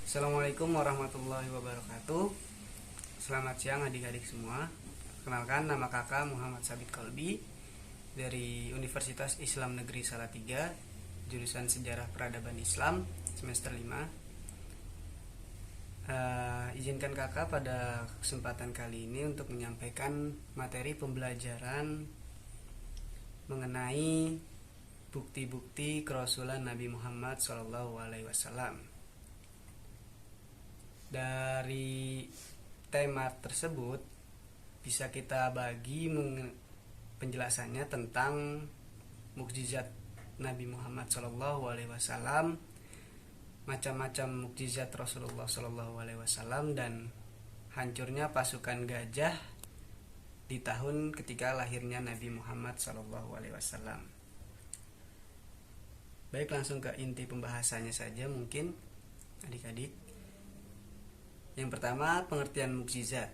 Assalamualaikum warahmatullahi wabarakatuh. Selamat siang adik-adik semua. Kenalkan, nama kakak Muhammad Sabit Kolbi dari Universitas Islam Negeri Salatiga, jurusan Sejarah Peradaban Islam, semester 5. Izinkan kakak pada kesempatan kali ini untuk menyampaikan materi pembelajaran mengenai bukti-bukti kerasulan Nabi Muhammad SAW. Dari tema tersebut bisa kita bagi penjelasannya tentang mukjizat Nabi Muhammad SAW, macam-macam mukjizat Rasulullah SAW, dan hancurnya pasukan gajah di tahun ketika lahirnya Nabi Muhammad SAW. Baik, langsung ke inti pembahasannya saja mungkin adik-adik. Yang pertama, pengertian mukjizat.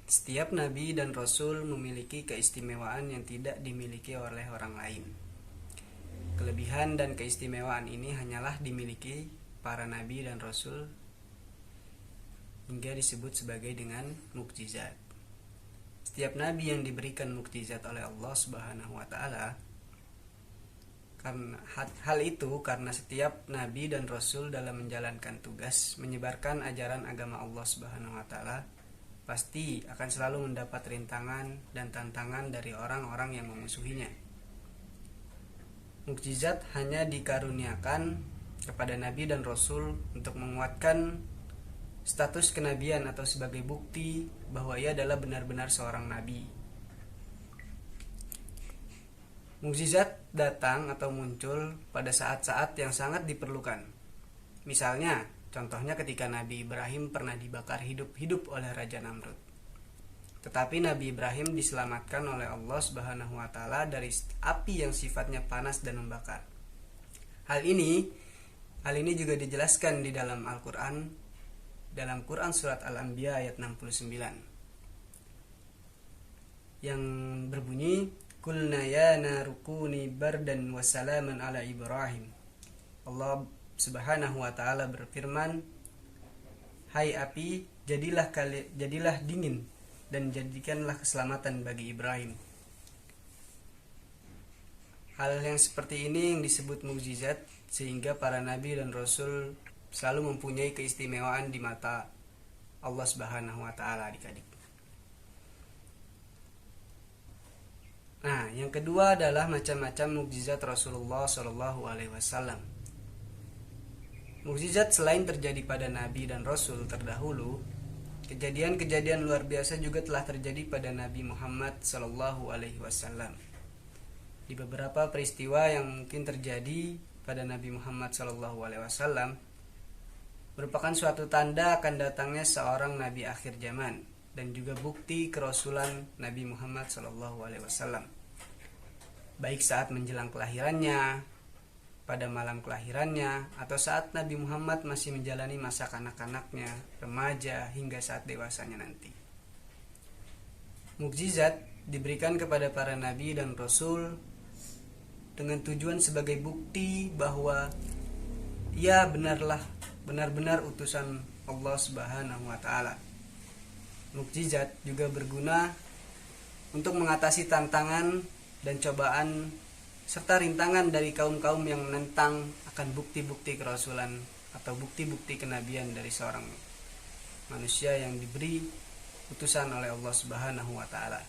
Setiap nabi dan rasul memiliki keistimewaan yang tidak dimiliki oleh orang lain. Kelebihan dan keistimewaan ini hanyalah dimiliki para nabi dan rasul hingga disebut sebagai dengan mukjizat. Setiap nabi yang diberikan mukjizat oleh Allah Subhanahu wa taala, karena hal itu karena setiap nabi dan rasul dalam menjalankan tugas menyebarkan ajaran agama Allah Subhanahu wa taala pasti akan selalu mendapat rintangan dan tantangan dari orang-orang yang memusuhinya. Mukjizat hanya dikaruniakan kepada nabi dan rasul untuk menguatkan status kenabian atau sebagai bukti bahwa ia adalah benar-benar seorang nabi. Mukjizat datang atau muncul pada saat-saat yang sangat diperlukan. Misalnya, contohnya ketika Nabi Ibrahim pernah dibakar hidup-hidup oleh Raja Namrud. Tetapi Nabi Ibrahim diselamatkan oleh Allah Subhanahu wa taala dari api yang sifatnya panas dan membakar. Hal ini juga dijelaskan di dalam Al-Qur'an, dalam Quran surat Al-Anbiya ayat 69 yang berbunyi, Qulna ya narukuni bardan wa salaman ala Ibrahim. Allah Subhanahu wa taala berfirman, hai api, jadilah dingin dan jadikanlah keselamatan bagi Ibrahim. Hal yang seperti ini yang disebut mukjizat, sehingga para nabi dan rasul selalu mempunyai keistimewaan di mata Allah Subhanahu wa taala, adik-adik. Nah, yang kedua adalah macam-macam mukjizat Rasulullah SAW. Mukjizat selain terjadi pada nabi dan rasul terdahulu, kejadian-kejadian luar biasa juga telah terjadi pada Nabi Muhammad SAW. Di beberapa peristiwa yang mungkin terjadi pada Nabi Muhammad SAW merupakan suatu tanda akan datangnya seorang nabi akhir zaman dan juga bukti kerasulan Nabi Muhammad SAW. Baik saat menjelang kelahirannya, pada malam kelahirannya, atau saat Nabi Muhammad masih menjalani masa kanak-kanaknya, remaja, hingga saat dewasanya nanti. Mukjizat diberikan kepada para nabi dan rasul dengan tujuan sebagai bukti bahwa ia benar-benar utusan Allah Subhanahu wa taala. Mukjizat juga berguna untuk mengatasi tantangan dan cobaan serta rintangan dari kaum-kaum yang menentang akan bukti-bukti kerasulan atau bukti-bukti kenabian dari seorang manusia yang diberi utusan oleh Allah Subhanahu wa taala.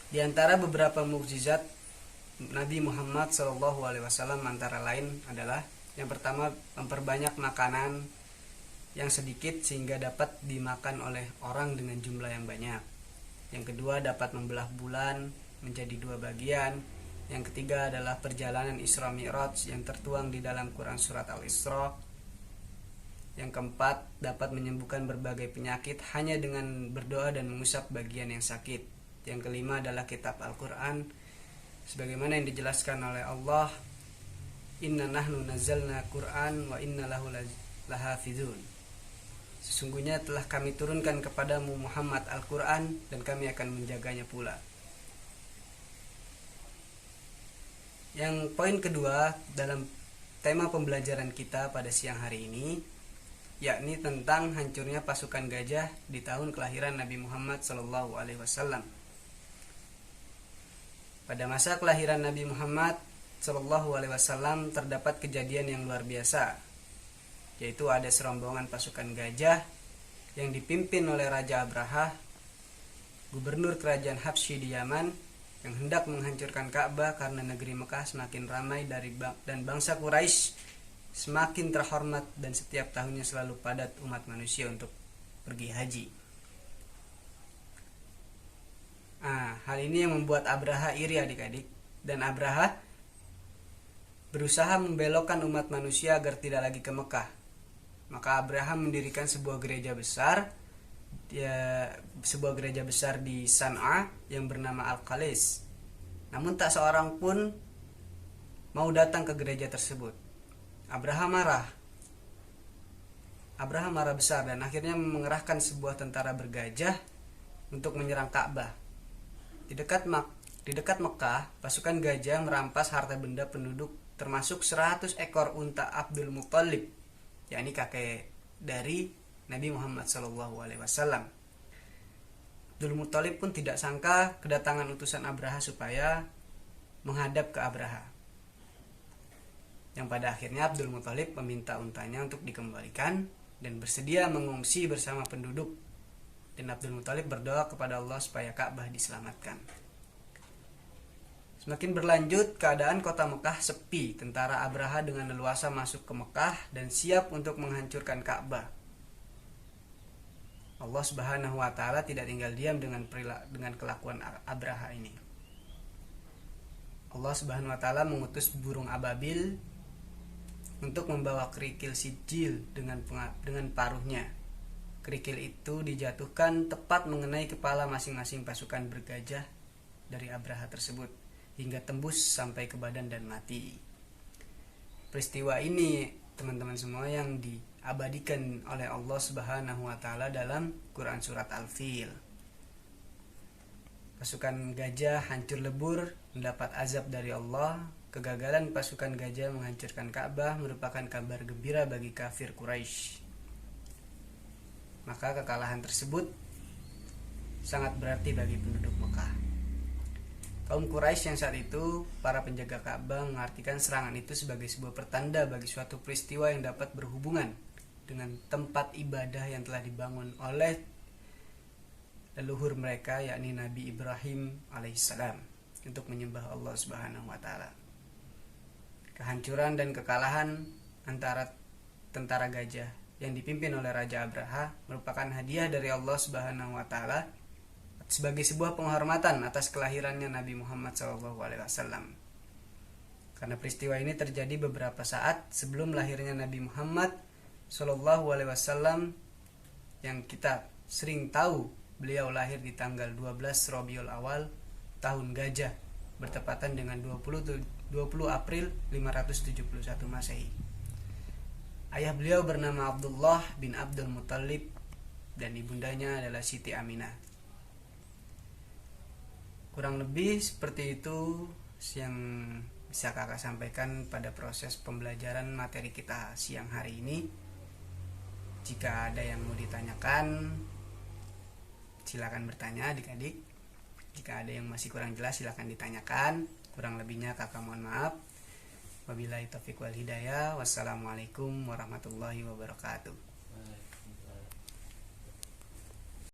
Di antara beberapa mukjizat Nabi Muhammad SAW antara lain adalah, yang pertama, memperbanyak makanan yang sedikit sehingga dapat dimakan oleh orang dengan jumlah yang banyak. Yang kedua, dapat membelah bulan menjadi 2 bagian. Yang ketiga adalah perjalanan Isra Mi'raj yang tertuang di dalam Quran surat Al-Isra. Yang keempat, dapat menyembuhkan berbagai penyakit hanya dengan berdoa dan mengusap bagian yang sakit. Yang kelima adalah kitab Al-Quran, sebagaimana yang dijelaskan oleh Allah, Inna nahnu nazzalna Quran wa inna lahu lahafizun. Sesungguhnya telah kami turunkan kepadamu Muhammad Al-Quran dan kami akan menjaganya pula. Yang poin kedua dalam tema pembelajaran kita pada siang hari ini, yakni tentang hancurnya pasukan gajah di tahun kelahiran Nabi Muhammad SAW. Pada masa kelahiran Nabi Muhammad SAW terdapat kejadian yang luar biasa, yaitu ada serombongan pasukan gajah yang dipimpin oleh Raja Abraha, gubernur kerajaan Habsyi di Yaman, yang hendak menghancurkan Ka'bah karena negeri Mekah semakin ramai dan bangsa Quraisy semakin terhormat dan setiap tahunnya selalu padat umat manusia untuk pergi haji. Hal ini yang membuat Abraha iri adik-adik, dan Abraha berusaha membelokkan umat manusia agar tidak lagi ke Mekah. Maka Abraha mendirikan sebuah gereja besar di San'a yang bernama Al-Qalis. Namun tak seorang pun mau datang ke gereja tersebut. Abraha marah besar dan akhirnya mengerahkan sebuah tentara bergajah untuk menyerang Ka'bah. Di dekat Mekah, pasukan gajah merampas harta benda penduduk termasuk 100 ekor unta Abdul Muthalib, yakni kakek dari Nabi Muhammad SAW. Abdul Muthalib pun tidak sangka kedatangan utusan Abraha supaya menghadap ke Abraha. Yang pada akhirnya Abdul Muthalib meminta untanya untuk dikembalikan dan bersedia mengungsi bersama penduduk. Dan Abdul Muthalib berdoa kepada Allah supaya Ka'bah diselamatkan. Semakin berlanjut, keadaan kota Mekah sepi. Tentara Abraha dengan leluasa masuk ke Mekah dan siap untuk menghancurkan Ka'bah. Allah Subhanahu wa Ta'ala tidak tinggal diam dengan kelakuan Abraha ini. Allah Subhanahu wa Ta'ala mengutus burung ababil untuk membawa kerikil sijil dengan paruhnya. Kerikil itu dijatuhkan tepat mengenai kepala masing-masing pasukan bergajah dari Abraha tersebut, hingga tembus sampai ke badan dan mati. Peristiwa ini, teman-teman semua, yang diabadikan oleh Allah Subhanahu wa Ta'ala dalam Quran surat Al-Fil. Pasukan gajah hancur lebur, mendapat azab dari Allah. Kegagalan pasukan gajah menghancurkan Ka'bah merupakan kabar gembira bagi kafir Quraisy. Maka kekalahan tersebut sangat berarti bagi penduduk Mekah. Kaum Quraisy yang saat itu, para penjaga Ka'bah, mengartikan serangan itu sebagai sebuah pertanda bagi suatu peristiwa yang dapat berhubungan dengan tempat ibadah yang telah dibangun oleh leluhur mereka, yakni Nabi Ibrahim alaihissalam, untuk menyembah Allah Subhanahu wa Ta'ala. Kehancuran dan kekalahan antara tentara gajah yang dipimpin oleh Raja Abraha merupakan hadiah dari Allah Subhanahu wa Ta'ala sebagai sebuah penghormatan atas kelahirannya Nabi Muhammad SAW. Karena peristiwa ini terjadi beberapa saat sebelum lahirnya Nabi Muhammad SAW, yang kita sering tahu beliau lahir di tanggal 12 Rabiul Awal tahun gajah, bertepatan dengan 20 April 571 Masehi. Ayah beliau bernama Abdullah bin Abdul Muthalib dan ibundanya adalah Siti Aminah. Kurang lebih seperti itu yang bisa kakak sampaikan pada proses pembelajaran materi kita siang hari ini. Jika ada yang mau ditanyakan, silakan bertanya adik-adik. Jika ada yang masih kurang jelas, silakan ditanyakan. Kurang lebihnya kakak mohon maaf. Wabillahi taufiq wal hidayah. Wassalamualaikum warahmatullahi wabarakatuh.